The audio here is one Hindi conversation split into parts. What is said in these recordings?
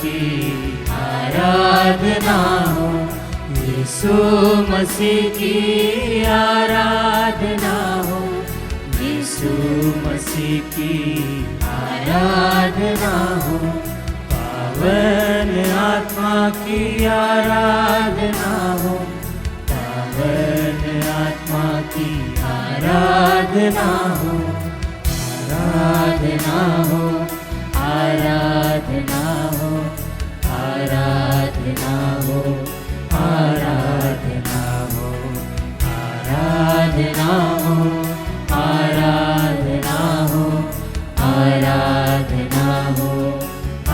की आराधना हो, यीशु मसीह की आराधना हो, यीशु मसीह की आराधना हो, पावन आत्मा की आराधना हो, पावन आत्मा की आराधना हो, आराधना हो, आराधना हो, आराधना हो, आराधना हो, आराधना हो, आराधना हो, आराधना हो,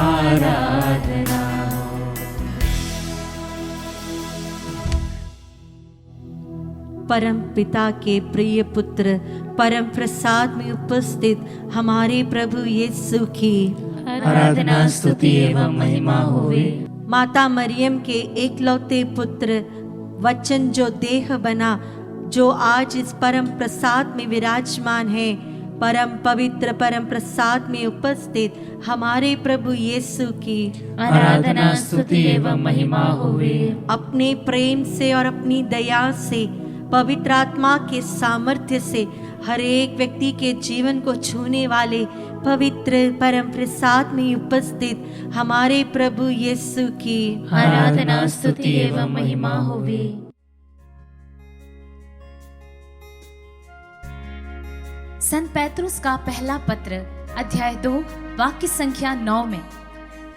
आराधना हो। परम पिता के प्रिय पुत्र परम प्रसाद में उपस्थित हमारे प्रभु यीशु की आराधना स्तुति एवं महिमा होवे। माता मरियम के एकलौते पुत्र वचन जो देह बना, जो आज इस परम प्रसाद में विराजमान है, परम पवित्र परम प्रसाद में उपस्थित हमारे प्रभु यीशु की आराधना स्तुति एवं महिमा होवे। अपने प्रेम से और अपनी दया से, पवित्र आत्मा के सामर्थ्य से हर एक व्यक्ति के जीवन को छूने वाले पवित्र परम प्रसाद में उपस्थित हमारे प्रभु यीशु की आराधना स्तुति एवं महिमा होवे। संत पैत्रुस का पहला पत्र अध्याय 2 वाक्य संख्या 9 में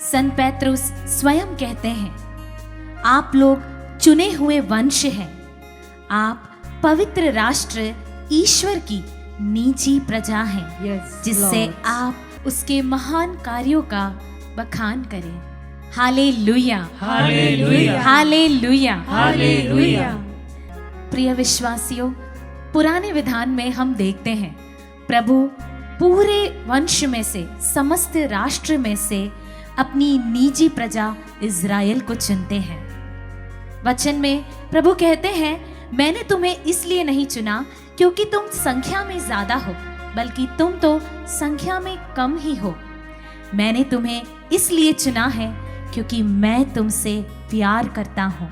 संत पैत्रुस स्वयं कहते हैं, आप लोग चुने हुए वंश हैं, आप पवित्र राष्ट्र ईश्वर की निजी प्रजा हैं, जिससे आप उसके महान कार्यों का बखान करें। Hallelujah, hallelujah, hallelujah, hallelujah. प्रिय विश्वासियों, पुराने विधान में हम देखते हैं प्रभु पूरे वंश में से, समस्त राष्ट्र में से अपनी निजी प्रजा इज़राइल को चुनते हैं। वचन में प्रभु कहते हैं, मैंने तुम्हें इसलिए नहीं चुना क्योंकि तुम संख्या में ज्यादा हो, बल्कि तुम तो संख्या में कम ही हो। मैंने तुम्हें इसलिए चुना है क्योंकि मैं तुमसे प्यार करता हूँ।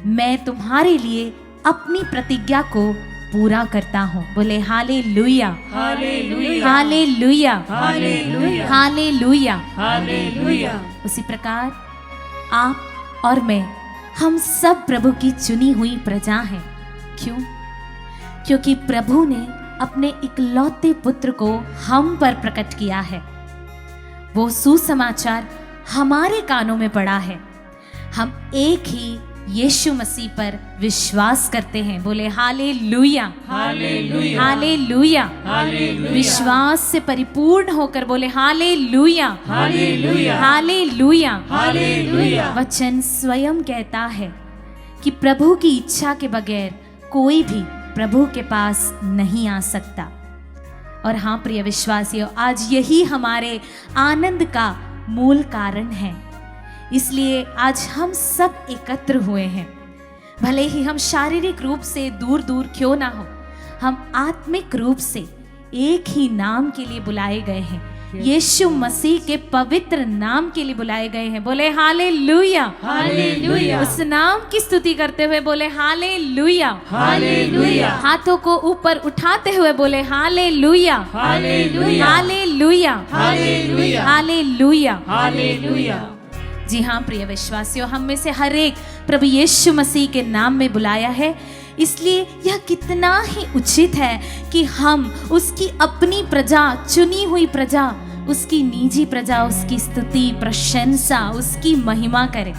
मैं तुम्हारे लिए अपनी प्रतिज्ञा को पूरा करता हूँ। बोले hallelujah, hallelujah, hallelujah, hallelujah, hallelujah, hallelujah. उसी प्रकार आप और मैं, हम सब प्रभु की चुनी हुई प्रजा हैं। क्यों? क्योंकि प्रभु ने अपने इकलौते पुत्र को हम पर प्रकट किया है। वो सुसमाचार हमारे कानों में पड़ा है। हम एक ही यीशु मसीह पर विश्वास करते हैं। बोले हालेलुया, हालेलुया, हालेलुया, हालेलुया। विश्वास से परिपूर्ण होकर बोले हालेलुया, हालेलुया, हालेलुया, हालेलुया। वचन स्वयं कहता है कि प्रभु की इच्छा के बगैर कोई भी प्रभु के पास नहीं आ सकता। और हाँ प्रिय विश्वासियों, आज यही हमारे आनंद का मूल कारण है। इसलिए आज हम सब एकत्र हुए हैं। भले ही हम शारीरिक रूप से दूर दूर क्यों ना हो, हम आत्मिक रूप से एक ही नाम के लिए बुलाए गए हैं, यीशु मसीह के पवित्र नाम के लिए बुलाए गए हैं। बोले हालेलुया, हालेलुया। उस नाम की स्तुति करते हुए बोले हालेलुया, हालेलुया। हाथों को ऊपर उठाते हुए बोले hallelujah, hallelujah, hallelujah, hallelujah, hallelujah, hallelujah. जी हाँ प्रिय विश्वासियों, हम में से हर एक प्रभु यीशु मसीह के नाम में बुलाया है। इसलिए यह कितना ही उचित है कि हम उसकी अपनी प्रजा, चुनी हुई प्रजा, उसकी निजी प्रजा, उसकी स्तुति, प्रशंसा, उसकी महिमा करें।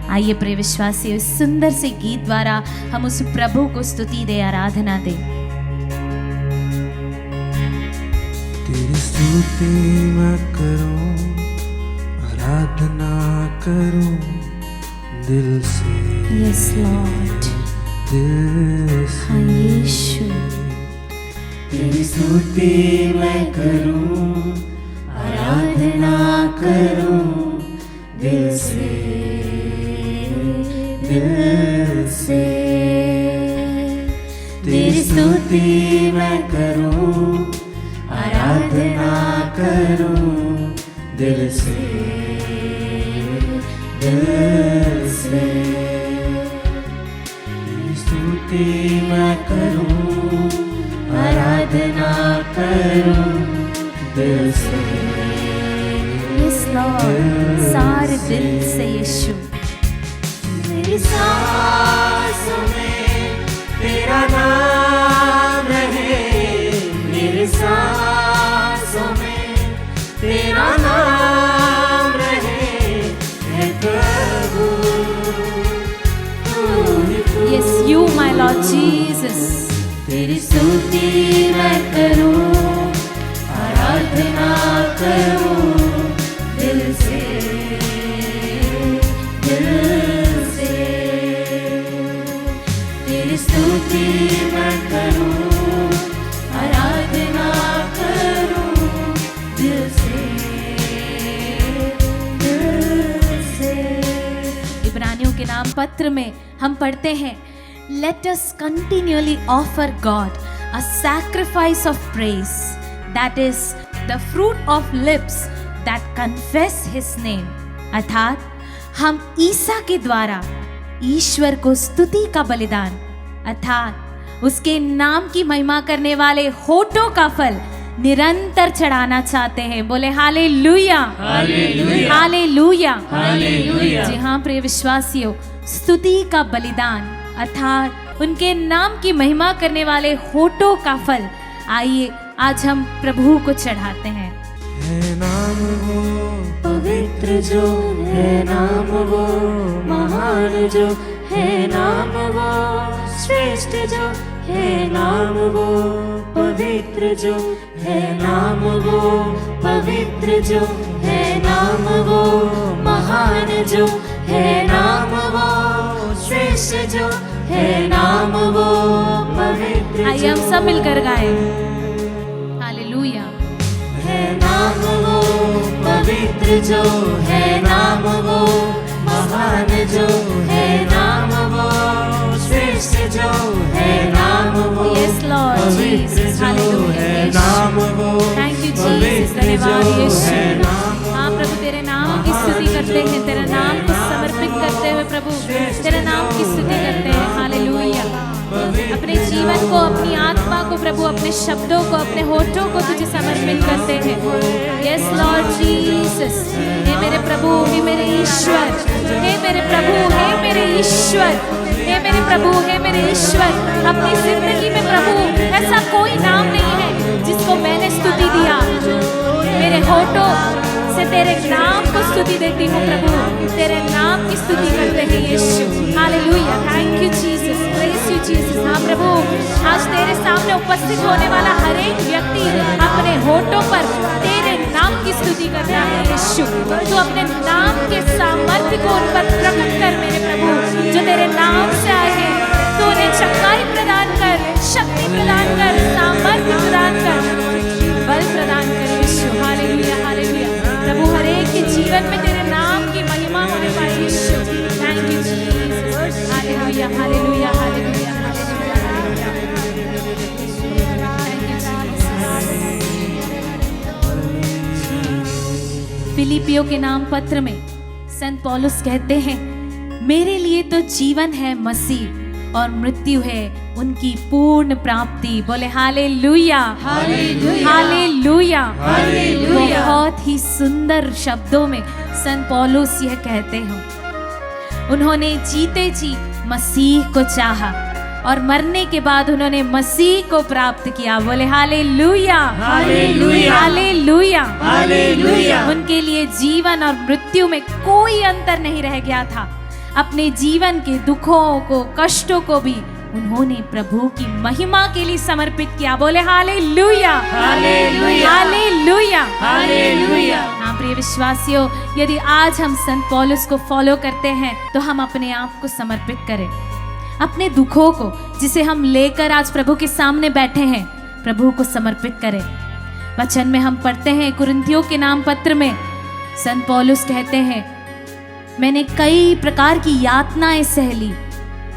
आइए प्रिय विश्वासियों, इस सुंदर से गीत द्वारा हम उस प्रभु को स्तुति दे, आराधना दे। तेरी स्तुति मैं करूं, आराधना करूं दिल से, यस लॉर्ड, दिल से। हाँ यीशु, तेरी स्तुति मैं करूं, आराधना करूं दिल से, दिल से। तेरी स्तुति मैं करूं, आराधना करूं दिल से, दिल से तेरी स्तुति मैं करूं, आराधना करूं दिल से। यस लॉर्ड, सारे दिल से यीशु। मेरी सांसों में तेरा नाम रहे, मेरी सांसों में तेरा नाम रहे, है प्रभु तू ही तू। Yes, you, my Lord Jesus. तेरी स्तुति मैं करूं, आराधना करूं दिल से, दिल से। तेरी स्तुति मैं करूं, आराधना करूं दिल से, दिल से। इब्रानियों के नाम पत्र में हम पढ़ते हैं, Let us continually offer God a sacrifice of praise, that is the fruit of lips that confess His name. अर्थात हम ईसा के द्वारा ईश्वर को स्तुति का बलिदान अर्थात उसके नाम की महिमा करने वाले होठों का फल निरंतर चढ़ाना चाहते हैं। बोले हालेलुया, हालेलुया, हालेलुया, हालेलुया। जी हाँ प्रिय विश्वासियों, स्तुति का बलिदान अर्थात उनके नाम की महिमा करने वाले होठों का फल, आइए आज हम प्रभु को चढ़ाते हैं। है नाम वो पवित्र जो है नाम वो, महान जो है नाम वो, श्रेष्ठ जो है नाम वो, पवित्र जो है नाम वो, पवित्र जो है नाम वो, महान जो है नाम वो, श्रेष्ठ जो है नाम वो, पवित्र आइए हम सब मिलकर गाएं हालेलुया। है नाम वो, पवित्र जो है नाम वो, महान जो है नाम वो, श्रेष्ठ जो है नाम वो, Yes Lord पवित्र Jesus, जो hallelujah, है यीशु। नाम वो, Thank you Jesus, पवित्र धन्यवाद जो यीशु। है नाम वो, हाँ प्रभु तेरे नाम की स्तुति करते हैं, तेरे नाम को समर्पित करते हुए प्रभु तेरे नाम की स्तुति करते हैं हालेलुया। अपने जीवन को, अपनी आत्मा को प्रभु, अपने शब्दों को, अपने होठों को तुझे समर्पित करते हैं। यस लॉर्ड जीसस, हे मेरे प्रभु, हे मेरे ईश्वर, हे मेरे प्रभु, हे मेरे ईश्वर, हे मेरे प्रभु, हे मेरे ईश्वर। अपनी जिंदगी में प्रभु ऐसा कोई नाम नहीं है जिसको मैंने स्तुति दिया। मेरे होठों से तेरे नाम को स्तुति देती हूँ प्रभु, तेरे नाम की स्तुति करते हैं यीशु hallelujah. Thank you Jesus, praise you Jesus. हाँ प्रभु, आज तेरे सामने उपस्थित होने वाला हर एक व्यक्ति अपने होठों पर तेरे नाम की स्तुति करता है यीशु। तू अपने नाम के सामर्थ्य को उन पर प्रकट कर मेरे प्रभु, जो तेरे नाम से आए हैं। तू उन्हें चंगाई प्रदान कर, शक्ति प्रदान कर, सामर्थ्य प्रदान कर, बल प्रदान कर यीशु हालेलुया, हालेलुया। प्रभु हर एक के जीवन में तेरे नाम की महिमा होने पाए यीशु। Thank you Jesus, hallelujah, hallelujah, hallelujah, फिलिपियों के नाम पत्र में संत पौलुस कहते हैं, मेरे लिए तो जीवन है मसीह और मृत्यु है उनकी पूर्ण प्राप्ति। बोले हालेलुया, हालेलुया, हालेलुया, हालेलुया। बहुत ही सुंदर शब्दों में संत पौलुस यह कहते हैं, उन्होंने जीते जी मसीह को चाहा और मरने के बाद उन्होंने मसीह को प्राप्त किया। बोले हालेलुया, हालेलुया, हालेलुया, हालेलुया। उनके लिए जीवन और मृत्यु में कोई अंतर नहीं रह गया था। अपने जीवन के दुखों को, कष्टों को भी उन्होंने प्रभु की महिमा के लिए समर्पित किया। बोले हालेलुया, हालेलुया, हालेलुया, हालेलुया। हाँ प्रिय विश्वासियों, यदि आज हम संत पौलुस को फॉलो करते हैं तो हम अपने आप को समर्पित करें, अपने दुखों को जिसे हम लेकर आज प्रभु के सामने बैठे हैं, प्रभु को समर्पित करें। वचन में हम पढ़ते हैं, कुरिन्थियों के नाम पत्र में संत पौलुस कहते हैं, मैंने कई प्रकार की यातनाएं सह ली,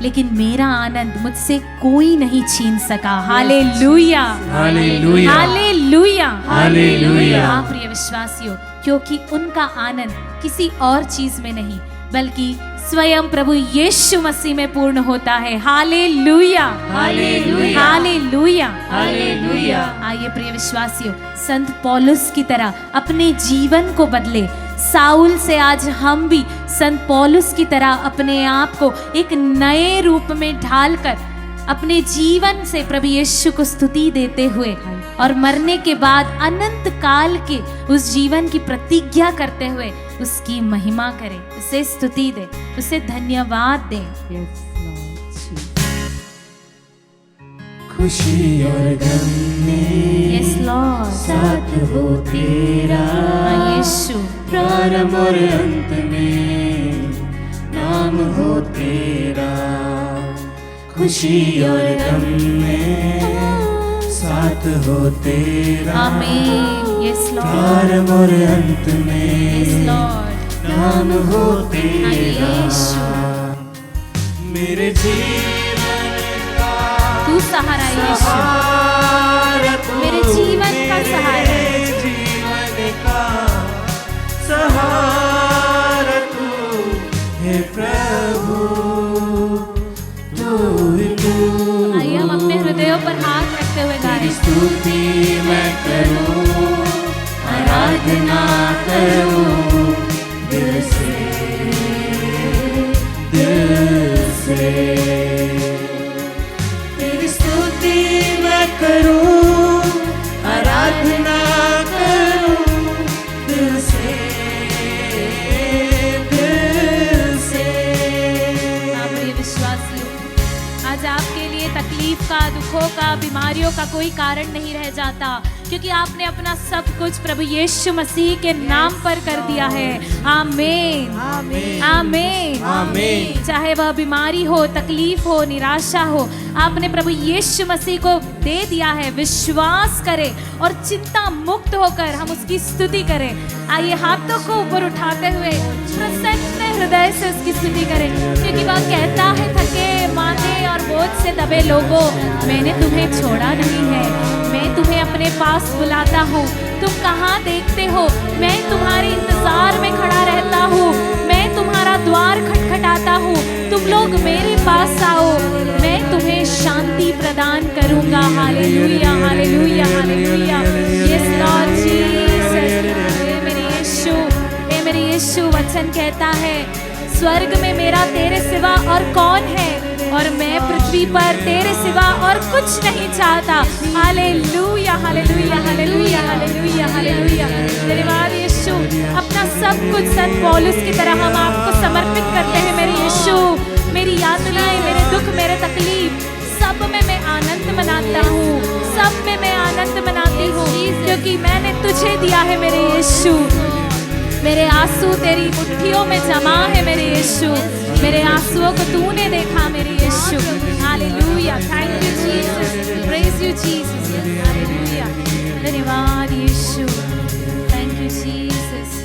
लेकिन मेरा आनंद मुझसे कोई नहीं छीन सका। Hallelujah, hallelujah, hallelujah, hallelujah. हाँ प्रिय विश्वासियों, क्योंकि उनका आनंद किसी और चीज में नहीं बल्कि स्वयं प्रभु यीशु मसीह में पूर्ण होता है। Hallelujah, hallelujah, hallelujah, hallelujah. आइए प्रिय विश्वासियों, संत पौलुस की तरह अपने जीवन को बदले। साउल से आज हम भी संत पौलुस की तरह अपने आप को एक नए रूप में ढालकर अपने जीवन से प्रभु यीशु को स्तुति देते हुए और मरने के बाद अनंत काल के उस जीवन की प्रतिज्ञा करते हुए उसकी महिमा करें, उसे स्तुति दें, उसे धन्यवाद दें। खुशी और गम में यस लॉर्ड, साथ हो तेरा यीशु, प्रारंभ और अंत में नाम हो तेरा। खुशी और गम में साथ हो तेरा, आमीन। यस लॉर्ड, प्रारंभ और अंत में यस लॉर्ड, नाम हो तेरा। यीशु, मेरे जीवन का तू सहारा यीशु, सहारा तू, मेरे जीवन का सहारा, मेरे जीवन का सहारा तू हे प्रभु, तू ही तू। आइए हम अपने हृदयों पर हाथ रखते हुए गाएं। तेरी स्तुति मैं करूं, आराधना करूं दिल से, दिल से। तेरी स्तुति मैं करूं, आराधना करूं दिल से, दिल से। प्रिय विश्वासियों, आज आपके लिए तकलीफ का, दुखों का, बीमारियों का कोई कारण नहीं रह जाता, क्योंकि आपने अपना सब कुछ प्रभु यीशु मसीह के नाम पर कर दिया है। आमीन, आमीन, आमीन, आमीन। चाहे वह बीमारी हो, तकलीफ हो, निराशा हो, आपने प्रभु यीशु मसीह को दे दिया है। विश्वास करें और चिंता मुक्त होकर हम उसकी स्तुति करें। आइए हाथों को ऊपर उठाते हुए प्रसन्न हृदय से उसकी स्तुति करें, क्योंकि वह कहता है, थके मांदे और बोझ से दबे लोगों, मैंने तुम्हें छोड़ा नहीं है, मैं तुम्हें अपने पास बुलाता हूँ। तुम कहाँ देखते हो, मैं तुम्हारे इंतजार में खड़ा रहता हूँ, मैं तुम्हारा द्वार खटखटाता हूँ, तुम लोग मेरे पास आओ, मैं तुम्हें शांति प्रदान करूंगा। Hallelujah, hallelujah, hallelujah. Yes Lord Jesus. हे मेरे यीशु, हे मेरे यीशु, वचन कहता है, स्वर्ग में मेरा तेरे सिवा और कौन है, और मैं पृथ्वी पर तेरे सिवा और कुछ नहीं चाहता। Hallelujah, hallelujah, hallelujah, hallelujah, hallelujah. धन्यवाद यीशु। अपना सब कुछ संत पौलुस की तरह हम आपको समर्पित करते हैं। मेरे यीशु, मेरी यातनाएं, मेरे दुख, मेरे तकलीफ, सब में मैं आनंद मनाता हूँ, सब में मैं आनंद मनाती हूँ, क्योंकि मैंने तुझे दिया है मेरे यीशु। मेरे आंसू तेरी मुट्ठियों में जमा है मेरे यीशु, मेरे आंसुओं को तूने देखा मेरे यीशु। Hallelujah, thank you Jesus, praise you Jesus, hallelujah. धन्यवाद यीशु, थैंक यू जीसस।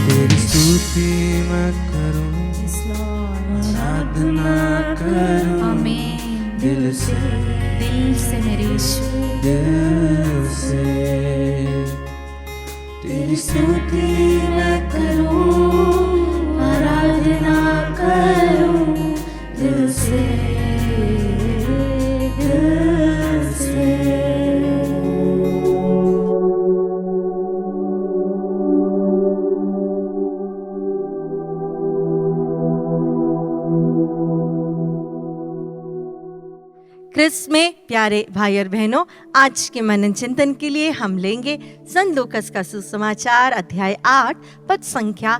तेरी स्तुति मैं करूं, यस लॉर्ड, आराधना करूं आमीन। दिल से, दिल से मेरे यीशु, दिल से। तेरी स्तुति मैं करूं, आराधना करूं दिल से, दिल से। क्रिस्त में प्यारे भाई और बहनों, आज के मनन चिंतन के लिए हम लेंगे संत लूकास का सुसमाचार अध्याय 8 पद संख्या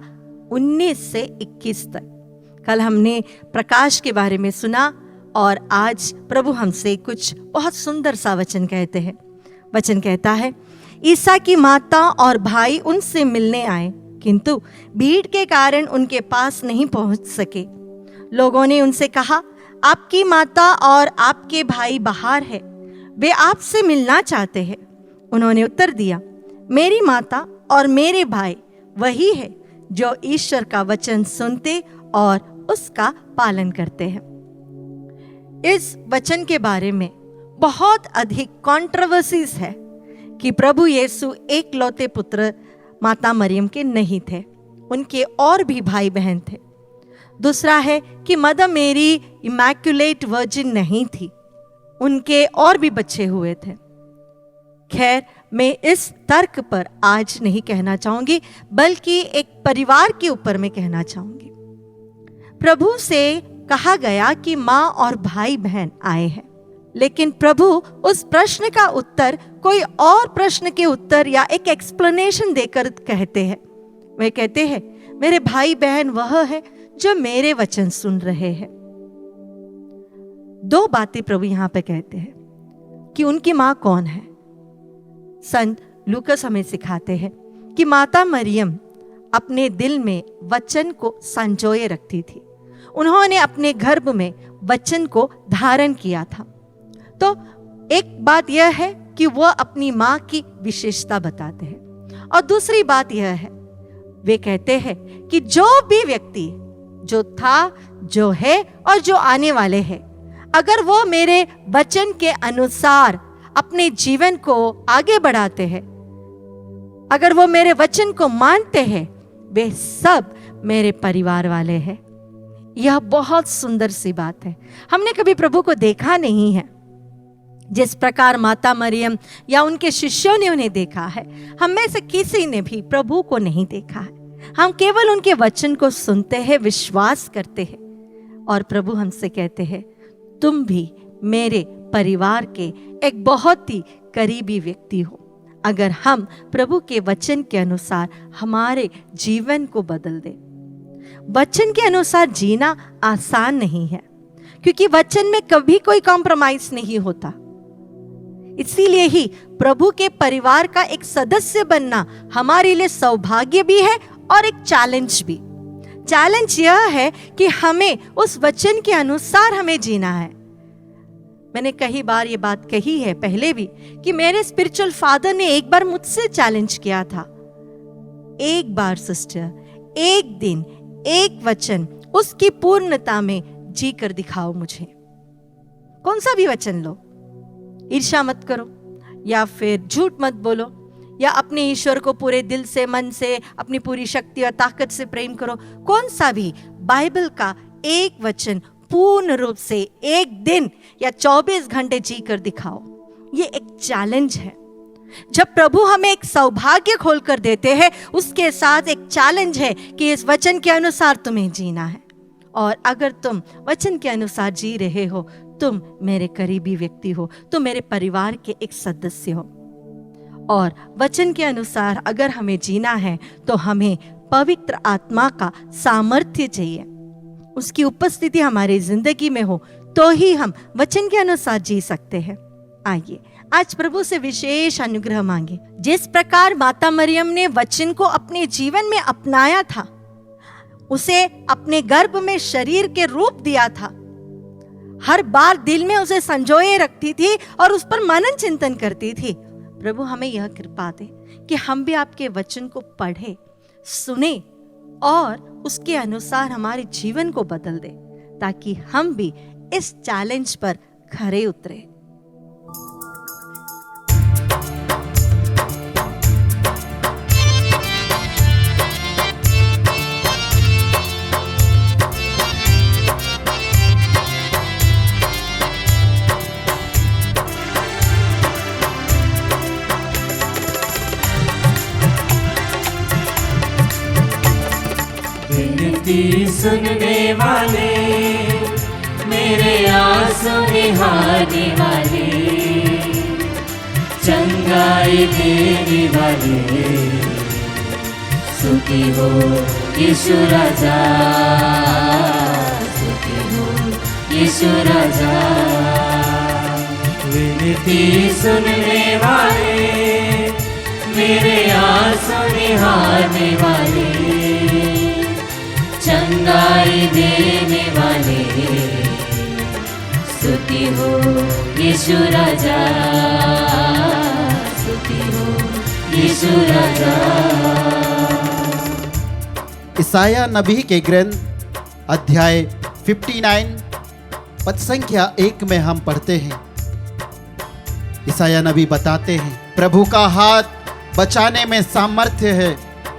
19 से 21 तक। कल हमने प्रकाश के बारे में सुना और आज प्रभु हमसे कुछ बहुत सुंदर सा वचन कहते हैं। वचन कहता है, ईसा की माता और भाई उनसे मिलने आए, किंतु भीड़ के कारण उनके पास नहीं पहुंच सके। लोगों ने उनसे कहा, आपकी माता और आपके भाई बाहर है, वे आपसे मिलना चाहते हैं। उन्होंने उत्तर दिया, मेरी माता और मेरे भाई वही है जो ईश्वर का वचन सुनते और उसका पालन करते हैं। इस वचन के बारे में बहुत अधिक कंट्रोवर्सीज है कि प्रभु यीशु एकलौते पुत्र माता मरियम के नहीं थे। उनके और भी भाई बहन थे। दूसरा है कि मदर मेरी इमैक्युलेट वर्जिन नहीं थी, उनके और भी बच्चे हुए थे। खैर, मैं इस तर्क पर आज नहीं कहना चाहूंगी, बल्कि एक परिवार के ऊपर मैं कहना चाहूंगी। प्रभु से कहा गया कि माँ और भाई बहन आए हैं, लेकिन प्रभु उस प्रश्न का उत्तर कोई और प्रश्न के उत्तर या एक एक्सप्लेनेशन देकर कहते हैं। वे कहते हैं, मेरे भाई बहन वह है जो मेरे वचन सुन रहे हैं। दो बातें प्रभु यहां पे कहते हैं कि उनकी मां कौन है। संत लूकस हमें सिखाते हैं कि माता मरियम अपने दिल में वचन को संजोए रखती थी। उन्होंने अपने गर्भ में वचन को धारण किया था। तो एक बात यह है कि वह अपनी मां की विशेषता बताते हैं, और दूसरी बात यह है, वे कहते हैं कि जो भी व्यक्ति जो था, जो है और जो आने वाले हैं, अगर वो मेरे वचन के अनुसार अपने जीवन को आगे बढ़ाते हैं, अगर वो मेरे वचन को मानते हैं, वे सब मेरे परिवार वाले हैं। यह बहुत सुंदर सी बात है। हमने कभी प्रभु को देखा नहीं है जिस प्रकार माता मरियम या उनके शिष्यों ने उन्हें देखा है। हम में से किसी ने भी प्रभु को नहीं देखा है। हम केवल उनके वचन को सुनते हैं, विश्वास करते हैं, और प्रभु हमसे कहते हैं, तुम भी मेरे परिवार के एक बहुत ही करीबी व्यक्ति हो, अगर हम प्रभु के वचन के अनुसार हमारे जीवन को बदल दें। वचन के अनुसार जीना आसान नहीं है, क्योंकि वचन में कभी कोई कॉम्प्रोमाइज नहीं होता। इसीलिए ही प्रभु के परिवार का एक सदस्य बनना हमारे लिए सौभाग्य भी है और एक चैलेंज भी। चैलेंज यह है कि हमें उस वचन के अनुसार हमें जीना है। मैंने कई बार ये बात कही है पहले भी कि मेरे स्पिरिचुअल फादर ने एक बार मुझसे चैलेंज किया था, एक बार सिस्टर, एक दिन, एक वचन, उसकी पूर्णता में जी कर दिखाओ मुझे। कौन सा भी वचन लो, ईर्ष्या मत करो, या फिर झूठ मत बोलो, या अपने ईश्वर को पूरे दिल से, मन से, अपनी पूरी शक्ति और ताकत से प्रेम करो। कौन सा भी बाइबल का एक वचन पूर्ण रूप से एक दिन या 24 घंटे जी कर दिखाओ। ये एक चैलेंज है। जब प्रभु हमें एक सौभाग्य खोल कर देते हैं, उसके साथ एक चैलेंज है कि इस वचन के अनुसार तुम्हें जीना है। और अगर तुम वचन के अनुसार जी रहे हो, तुम मेरे करीबी व्यक्ति हो, तुम मेरे परिवार के एक सदस्य हो। और वचन के अनुसार अगर हमें जीना है तो हमें पवित्र आत्मा का सामर्थ्य चाहिए, उसकी उपस्थिति हमारी जिंदगी में हो, तो ही हम वचन के अनुसार जी सकते हैं। आइए आज प्रभु से विशेष अनुग्रह मांगे। जिस प्रकार माता मरियम ने वचन को अपने जीवन में अपनाया था, उसे अपने गर्भ में शरीर के रूप दिया था, हर बार दिल में उसे संजोए रखती थी और उस पर मनन चिंतन करती थी। प्रभु हमें यह कृपा दे कि हम भी आपके वचन को पढ़े, सुने और उसके अनुसार हमारे जीवन को बदल दे, ताकि हम भी इस चैलेंज पर खरे उतरे। सुनने वाले, मेरे आंसू निहारने वाले, चंगाई देने वाले, सुखी हो यीशु राजा, सुखी हो यीशु राजा। विनती सुनने वाले, मेरे आंसू निहारने वाले, चंगाई देने वाले, स्तुति हो यीशु राजा, स्तुति हो यीशु राजा। ईसाया नबी के ग्रंथ अध्याय 59 पद संख्या 1 में हम पढ़ते हैं। ईसाया नबी बताते हैं, प्रभु का हाथ बचाने में सामर्थ्य है,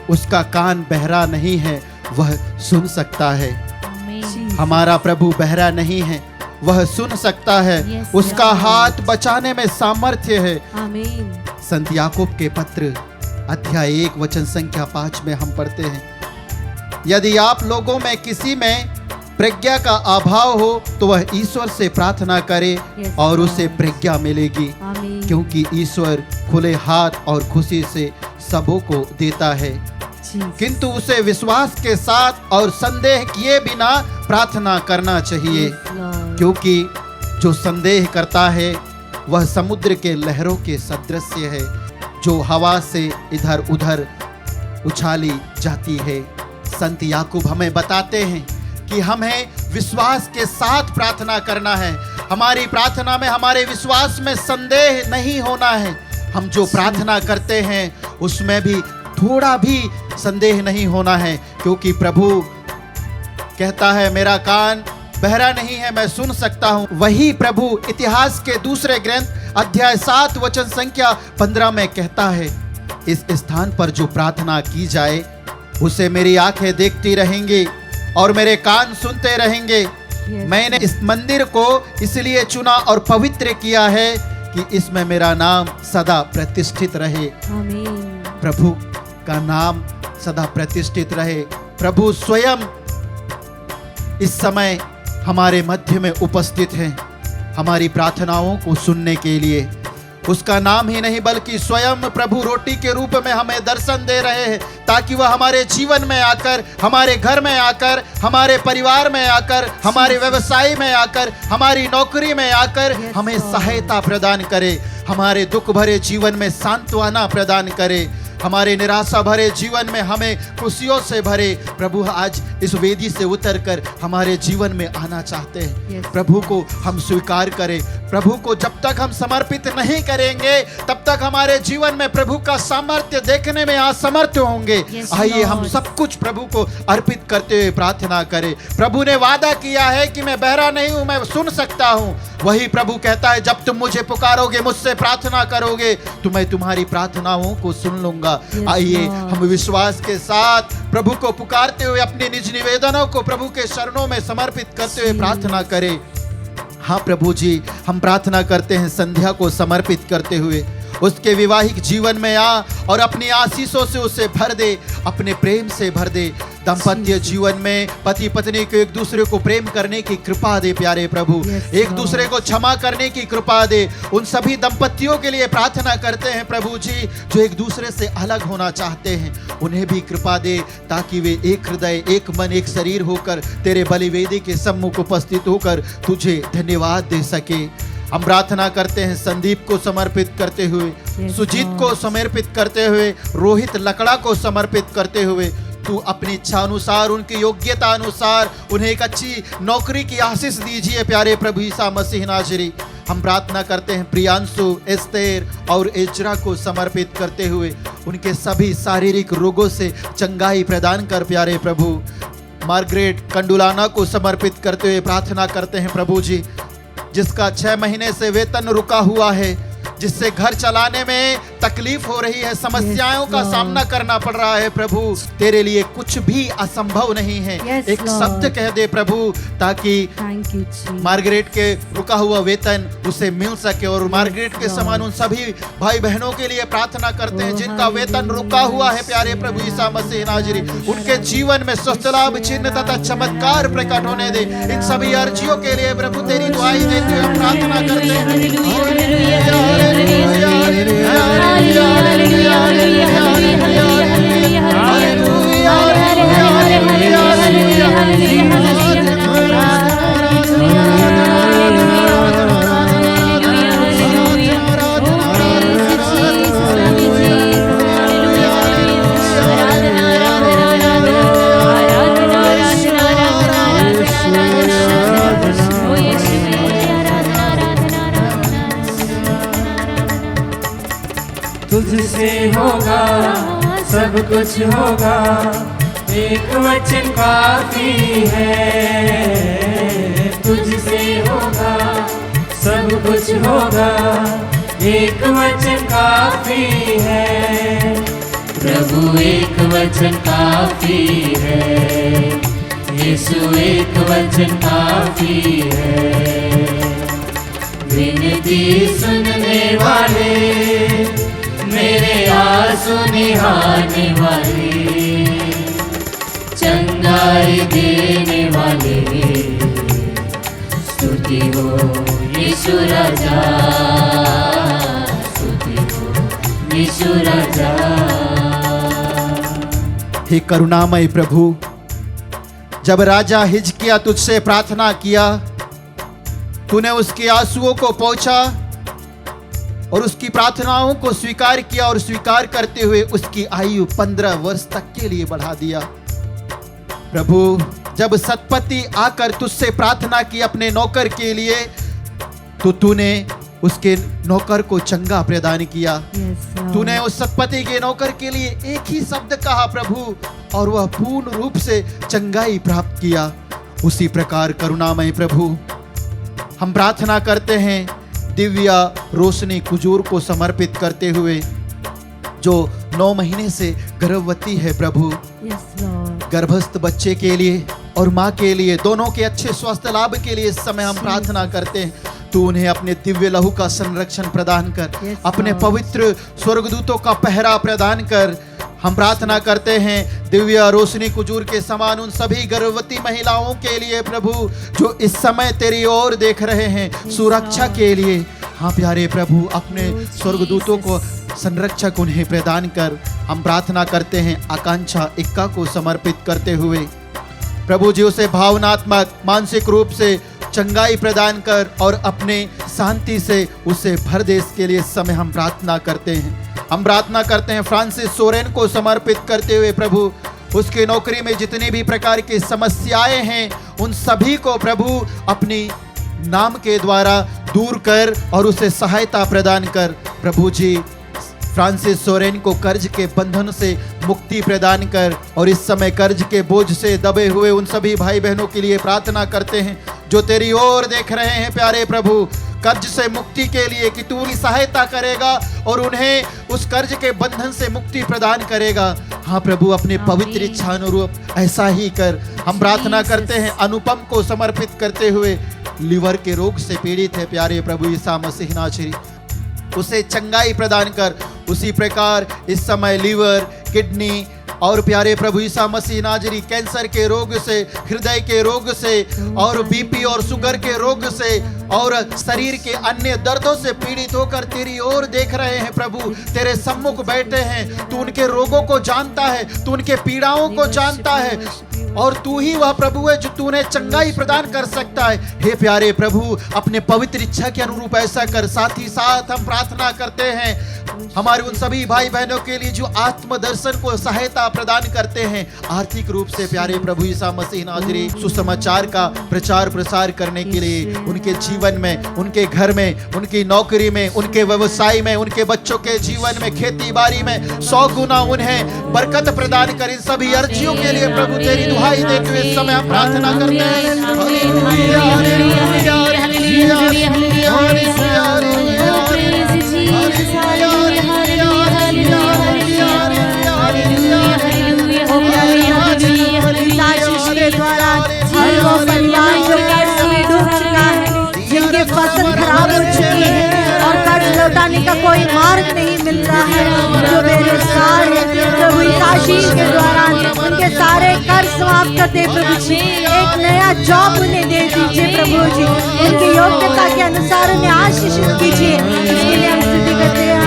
उसका कान बहरा नहीं है, वह सुन सकता है। आमीन। हमारा प्रभु बहरा नहीं है, वह सुन सकता है। Yes, उसका Lord. हाथ बचाने में सामर्थ्य है। आमीन। संत याकूब के पत्र अध्याय 1 वचन संख्या 5 में हम पढ़ते हैं, यदि आप लोगों में किसी में प्रज्ञा का अभाव हो तो वह ईश्वर से प्रार्थना करे Yes, और उसे Lord. प्रज्ञा मिलेगी, आमीन। क्योंकि ईश्वर खुले हाथ और खुशी से सबों को देता है, Jesus. किंतु उसे विश्वास के साथ और संदेह किए बिना प्रार्थना करना चाहिए, Yes, Lord. क्योंकि जो संदेह करता है वह समुद्र के लहरों के सदृश है, जो हवा से इधर उधर उछाली जाती है। संत याकूब हमें बताते हैं कि हमें विश्वास के साथ प्रार्थना करना है। हमारी प्रार्थना में, हमारे विश्वास में संदेह नहीं होना है। हम जो प्रार्थना करते हैं उसमें भी थोड़ा भी संदेह नहीं होना है, क्योंकि प्रभु कहता है मेरा कान बहरा नहीं है, मैं सुन सकता हूँ। वही प्रभु इतिहास के दूसरे ग्रंथ अध्याय 7 वचन संख्या 15 में कहता है, इस स्थान पर जो प्रार्थना की जाए उसे मेरी आंखें देखती रहेंगी और मेरे कान सुनते रहेंगे। मैंने इस मंदिर को इसलिए चुना और पवित्र किया है कि इसमें मेरा नाम सदा प्रतिष्ठित रहे। आमीन। प्रभु का नाम सदा प्रतिष्ठित रहे। प्रभु स्वयं इस समय हमारे मध्य में उपस्थित हैं, हमारी प्रार्थनाओं को सुनने के लिए। उसका नाम ही नहीं बल्कि स्वयं प्रभु रोटी के रूप में हमें दर्शन दे रहे हैं, ताकि वह हमारे जीवन में आकर, हमारे घर में आकर, हमारे परिवार में आकर, हमारे व्यवसाय में आकर, हमारी नौकरी में आकर हमें सहायता प्रदान करे, हमारे दुख भरे जीवन में सांत्वना प्रदान करे, हमारे निराशा भरे जीवन में हमें खुशियों से भरे। प्रभु आज इस वेदी से उतरकर हमारे जीवन में आना चाहते हैं। प्रभु को हम स्वीकार करें। प्रभु को जब तक हम समर्पित नहीं करेंगे तब तक हमारे जीवन में प्रभु का सामर्थ्य देखने में असमर्थ होंगे। आइए हम सब कुछ प्रभु को अर्पित करते हुए प्रार्थना करें। प्रभु ने वादा किया है कि मैं बहरा नहीं हूं, मैं सुन सकता हूं। वही प्रभु कहता है, जब तुम मुझे पुकारोगे, मुझसे प्रार्थना करोगे तो मैं तुम्हारी प्रार्थनाओं को सुन लूंगा। आइए हम विश्वास के साथ प्रभु को पुकारते हुए अपने निज निवेदनों को प्रभु के चरणों में समर्पित करते हुए प्रार्थना करें। हाँ प्रभु जी, हम प्रार्थना करते हैं संध्या को समर्पित करते हुए, उसके वैवाहिक जीवन में आ और अपनी आशीषों से उसे भर दे, अपने प्रेम से भर दे। दाम्पत्य जीवन में पति पत्नी को एक दूसरे को प्रेम करने की कृपा दे प्यारे प्रभु, एक दूसरे को क्षमा करने की कृपा दे। उन सभी दंपतियों के लिए प्रार्थना करते हैं प्रभु जी जो एक दूसरे से अलग होना चाहते हैं, उन्हें भी कृपा दे, ताकि वे एक हृदय, एक मन, एक शरीर होकर तेरे बलिवेदी के सम्मुख उपस्थित होकर तुझे धन्यवाद दे सके। हम प्रार्थना करते हैं संदीप को समर्पित करते हुए, सुजीत को समर्पित करते हुए, रोहित लकड़ा को समर्पित करते हुए। तू अपनी इच्छा अनुसार, उनकी योग्यता अनुसार उन्हें एक अच्छी नौकरी की आशीष दीजिए प्यारे प्रभु ईसा मसीह नाजरी। हम प्रार्थना करते हैं प्रियांशु, एस्तेर और एजरा को समर्पित करते हुए, उनके सभी शारीरिक रोगों से चंगाई प्रदान कर प्यारे प्रभु। मार्गरेट कंडुलाना को समर्पित करते हुए प्रार्थना करते हैं प्रभु जी, जिसका 6 महीने से वेतन रुका हुआ है, जिससे घर चलाने में तकलीफ हो रही है, समस्याओं का सामना करना पड़ रहा है प्रभु, तेरे लिए कुछ भी असंभव नहीं है। एक शब्द कह दे प्रभु, ताकि मार्गरेट के रुका हुआ वेतन उसे मिल सके। और मार्गरेट के समान उन सभी भाई बहनों के लिए प्रार्थना करते हैं जिनका वेतन रुका हुआ है प्यारे प्रभु ईसा मसीह नाजरी, उनके जीवन में स्वस्थ लाभ, चिन्ह तथा चमत्कार प्रकट होने दे। इन सभी अर्जियों के लिए प्रभु तेरी दुआई देते हुए हम प्रार्थना करते हैं। तुझसे होगा सब कुछ होगा, एक वचन काफी है। तुझसे होगा सब कुछ होगा, एक वचन काफी है। प्रभु एक वचन काफी है, यीशु एक वचन काफी है। विनती सुनने वाले, मेरे आंसू निहारने वाले, चंगाई देने वाले, स्तुति हो यीशु राजा, स्तुति हो यीशु राजा। हे करुणामय प्रभु, जब राजा हिजकिया तुझसे प्रार्थना किया, तूने उसके आंसुओं को पहुंचा और उसकी प्रार्थनाओं को स्वीकार किया और स्वीकार करते हुए उसकी आयु 15 वर्ष तक के लिए बढ़ा दिया। प्रभु, जब सतपति आकर तुझसे प्रार्थना की अपने नौकर के लिए, तो तूने उसके नौकर को चंगा प्रदान किया। तूने उस सतपति के नौकर के लिए एक ही शब्द कहा प्रभु, और वह पूर्ण रूप से चंगाई प्राप्त किया। उसी प्रकार करुणामय प्रभु, हम प्रार्थना करते हैं दिव्या रोशनी कुजूर को समर्पित करते हुए, जो 9 महीने से गर्भवती है प्रभु। गर्भस्थ बच्चे के लिए और माँ के लिए, दोनों के अच्छे स्वास्थ्य लाभ के लिए इस समय हम प्रार्थना करते हैं। तू उन्हें अपने दिव्य लहू का संरक्षण प्रदान कर, अपने पवित्र स्वर्गदूतों का पहरा प्रदान कर। हम प्रार्थना करते हैं दिव्य रोशनी कुजूर के समान उन सभी गर्भवती महिलाओं के लिए प्रभु, जो इस समय तेरी ओर देख रहे हैं सुरक्षा के लिए। हाँ प्यारे प्रभु, अपने स्वर्गदूतों को संरक्षक उन्हें प्रदान कर। हम प्रार्थना करते हैं आकांक्षा इक्का को समर्पित करते हुए, प्रभु जी उसे भावनात्मक मानसिक रूप से चंगाई प्रदान कर और अपने शांति से उसे भर दे। इसके लिए इस समय हम प्रार्थना करते हैं। हम प्रार्थना करते हैं फ्रांसिस सोरेन को समर्पित करते हुए प्रभु, उसकी नौकरी में जितनी भी प्रकार की समस्याएं हैं उन सभी को प्रभु अपनी नाम के द्वारा दूर कर और उसे सहायता प्रदान कर। प्रभु जी फ्रांसिस सोरेन को कर्ज के बंधन से मुक्ति प्रदान कर, और इस समय कर्ज के बोझ से दबे हुए उन सभी भाई बहनों के लिए प्रार्थना करते हैं जो तेरी ओर देख रहे हैं प्यारे प्रभु, कर्ज से मुक्ति के लिए कि तू उनकी सहायता करेगा और उन्हें उस कर्ज के बंधन से मुक्ति प्रदान करेगा। हाँ प्रभु, अपने पवित्र इच्छा अनुरूप ऐसा ही कर। हम प्रार्थना करते हैं अनुपम को समर्पित करते हुए, लीवर के रोग से पीड़ित है प्यारे प्रभु ईसा मसीह नासरी, उसे चंगाई प्रदान कर। उसी प्रकार इस समय लीवर, किडनी और प्यारे प्रभु ईसा मसीह नाजरी कैंसर के रोग से, हृदय के रोग से और बीपी और शुगर के रोग से और शरीर के अन्य दर्दों से पीड़ित होकर तेरी ओर देख रहे हैं प्रभु, तेरे सम्मुख बैठे हैं। तू उनके रोगों को जानता है, तू उनके पीड़ाओं को जानता है, और तू ही वह प्रभु है जो तूने चंगाई प्रदान कर सकता है। हे प्यारे प्रभु, अपने पवित्र इच्छा के अनुरूप ऐसा कर। साथ ही साथ हम प्रार्थना करते हैं हमारे उन सभी भाई बहनों के लिए जो आत्म दर्शन को सहायता प्रदान करते हैं आर्थिक रूप से प्यारे प्रभु ईसा मसीह नाजरी, सुसमाचार का प्रचार प्रसार करने के लिए उनके जीवन में, उनके घर में, उनकी नौकरी में, उनके व्यवसाय में, उनके बच्चों के जीवन में, खेती बाड़ी में 100 गुना उन्हें बरकत प्रदान कर। इन सभी अर्जियों के लिए प्रभु तेरी दुहाई देते हुए इस समय हम प्रार्थना करते जिनके फसल खराब हो चुकी है और कर्ज लौटाने का कोई मार्ग नहीं मिल रहा है, जो बेरोजगार है प्रभु यीशु के दौरान उनके सारे कर्ज समाप्त कर दे प्रभु जी। एक नया जॉब उन्हें दे दीजिए प्रभु जी, उनकी योग्यता के अनुसार उन्हें आशीषित कीजिए। इसके लिए हम स्तुति करते हैं।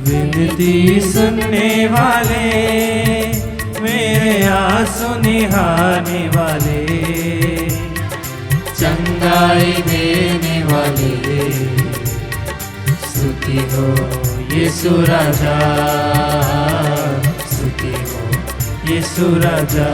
विनती सुनने वाले, मेरे आंसू निहारने वाले, चंगाई देने वाले, स्तुति हो यीशु राजा, स्तुति हो यीशु राजा।